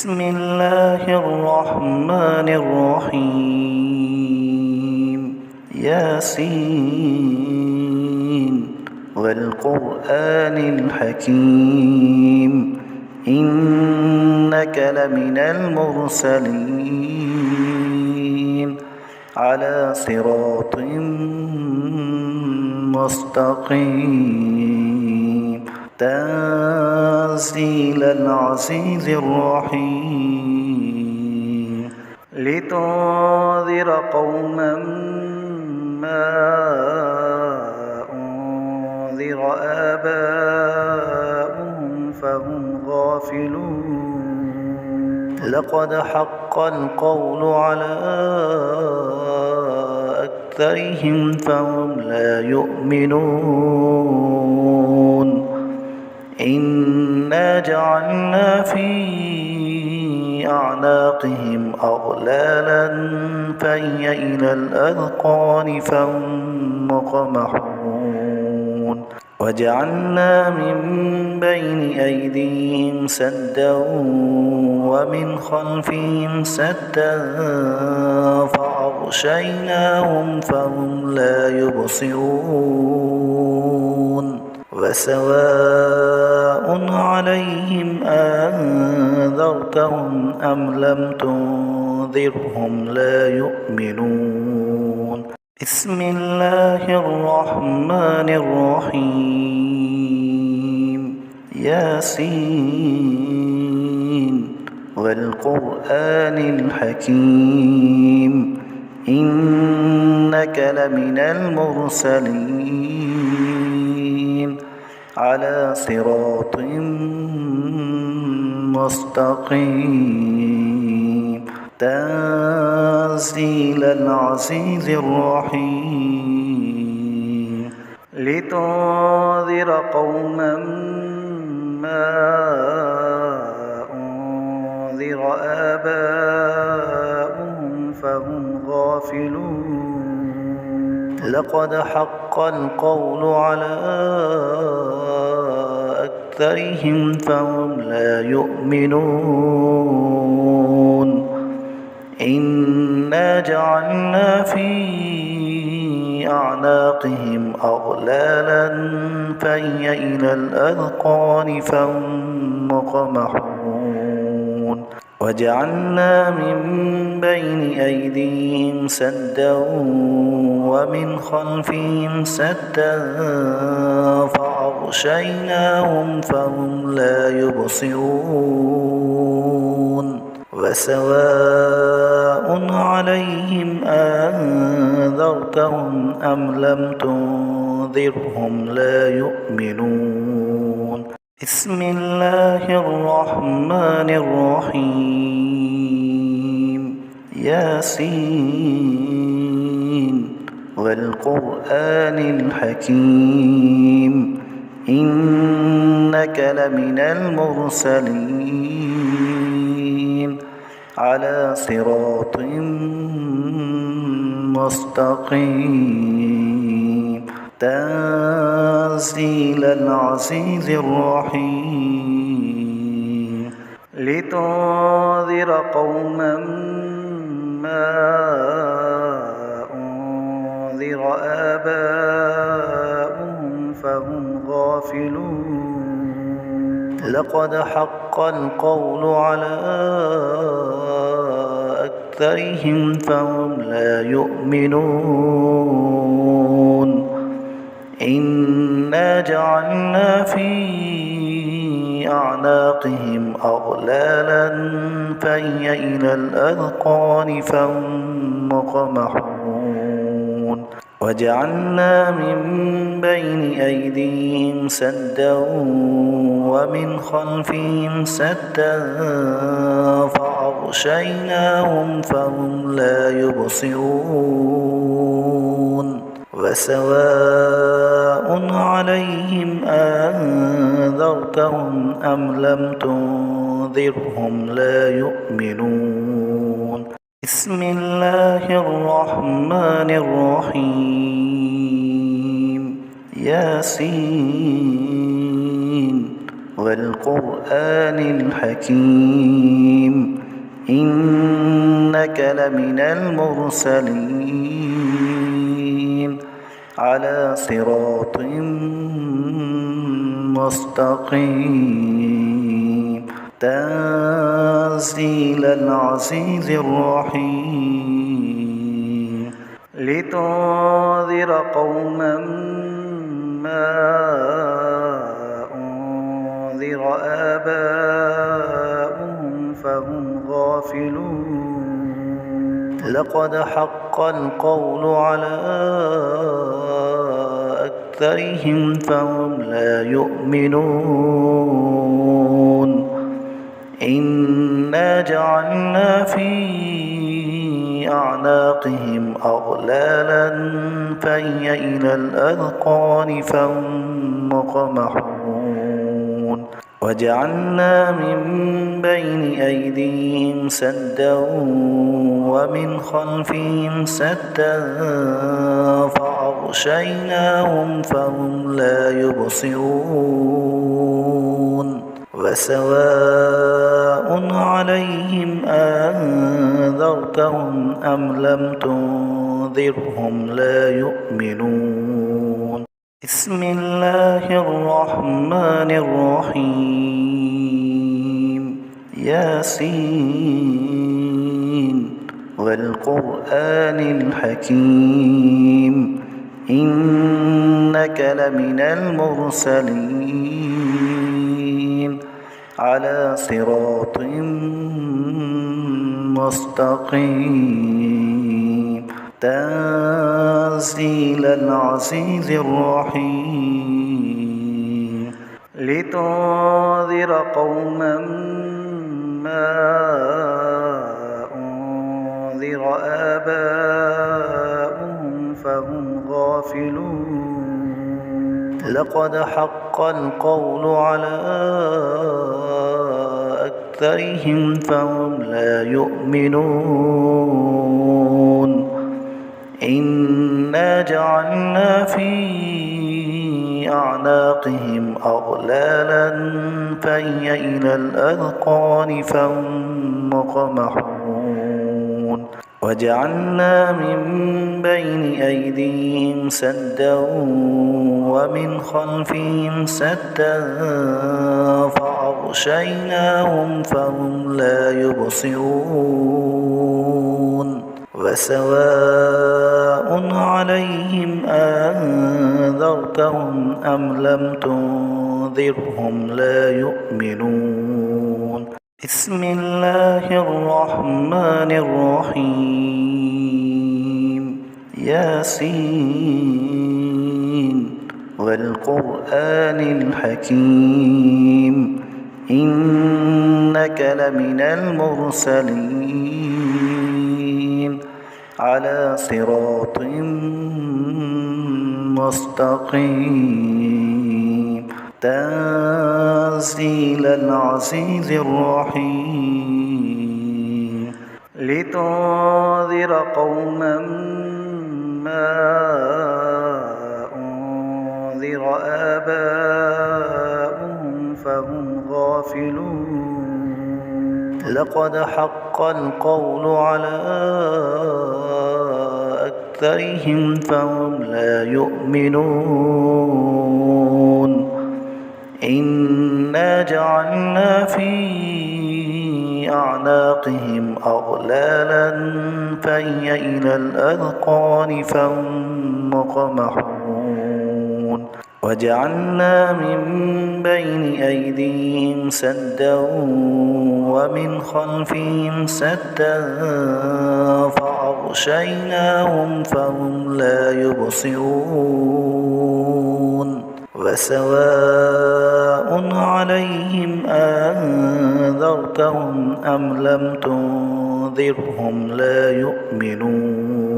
بسم الله الرحمن الرحيم ياسين والقرآن الحكيم إنك لمن المرسلين على صراط مستقيم تنزيل العزيز الرحيم لتنذر قوما ما أنذر آباؤهم فهم غافلون لقد حق القول على أكثرهم فهم لا يؤمنون إنا جعلنا في أعناقهم أغلالا فهي إلى الأذقان فهم مقمحون وجعلنا من بين أيديهم سدا ومن خلفهم سدا فأغشيناهم فهم لا يبصرون وسواء عليهم أنذرتهم أم لم تنذرهم لا يؤمنون بسم الله الرحمن الرحيم ياسين والقرآن الحكيم إنك لمن المرسلين على صراط مستقيم تنزيل العزيز الرحيم لتنذر قوما ما أنذر آباؤهم فهم غافلون لقد حق القول على أكثرهم فهم لا يؤمنون إنا جعلنا في أعناقهم أغلالا فهي إلى الأذقان فهم مقمحون وجعلنا من بين أيديهم سدا ومن خلفهم سدا فأغشيناهم فهم لا يبصرون وسواء عليهم أنذرتهم أم لم تنذرهم لا يؤمنون بسم الله الرحمن الرحيم ياسين والقرآن الحكيم إنك لمن المرسلين على صراط مستقيم تنزيل العزيز الرحيم لتنذر قوما ما أنذر آباؤهم فهم غافلون لقد حق القول على أكثرهم فهم لا يؤمنون إنا جعلنا في أعناقهم أغلالا فهي إلى الأذقان فهم مقمحون وجعلنا من بين أيديهم سدا ومن خلفهم سدا فأغشيناهم فهم لا يبصرون وسواء عليهم أنذرتهم أم لم تنذرهم لا يؤمنون بسم الله الرحمن الرحيم ياسين والقرآن الحكيم إنك لمن المرسلين على صراط مستقيم تنزيل العزيز الرحيم لتنذر قوما ما أنذر آباؤهم فهم غافلون لقد حق القول على أكثرهم فهم لا يؤمنون إنا جعلنا في أعناقهم أغلالا فهي إلى الأذقان فهم مقمحون وجعلنا من بين أيديهم سدا ومن خلفهم سدا فأغشيناهم فهم لا يبصرون وسواء عليهم أنذرتهم أم لم تنذرهم لا يؤمنون بسم الله الرحمن الرحيم ياسين والقرآن الحكيم إنك لمن المرسلين على صراط مستقيم تنزيل العزيز الرحيم لتنذر قوما ما أنذر آباؤهم فهم غافلون لقد حق القول على أكثرهم فهم لا يؤمنون إنا جعلنا في أعناقهم أغلالا فهي إلى الأذقان فهم مقمحون وجعلنا من بين أيديهم سدا ومن خلفهم سدا فأغشيناهم فهم لا يبصرون وسواء عليهم أنذرتهم أم لم تنذرهم لا يؤمنون بسم الله الرحمن الرحيم ياسين والقرآن الحكيم إنك لمن المرسلين على صراط مستقيم تنزيل العزيز الرحيم لتنذر قوما ما أنذر آباؤهم فهم غافلون لقد حق القول على أكثرهم فهم لا يؤمنون إنا جعلنا في أعناقهم أغلالا فهي إلى الأذقان فهم مقمحون وجعلنا من بين أيديهم سدا ومن خلفهم سدا فأغشيناهم فهم لا يبصرون وسواء عليهم أنذرتهم أم لم تنذرهم لا يؤمنون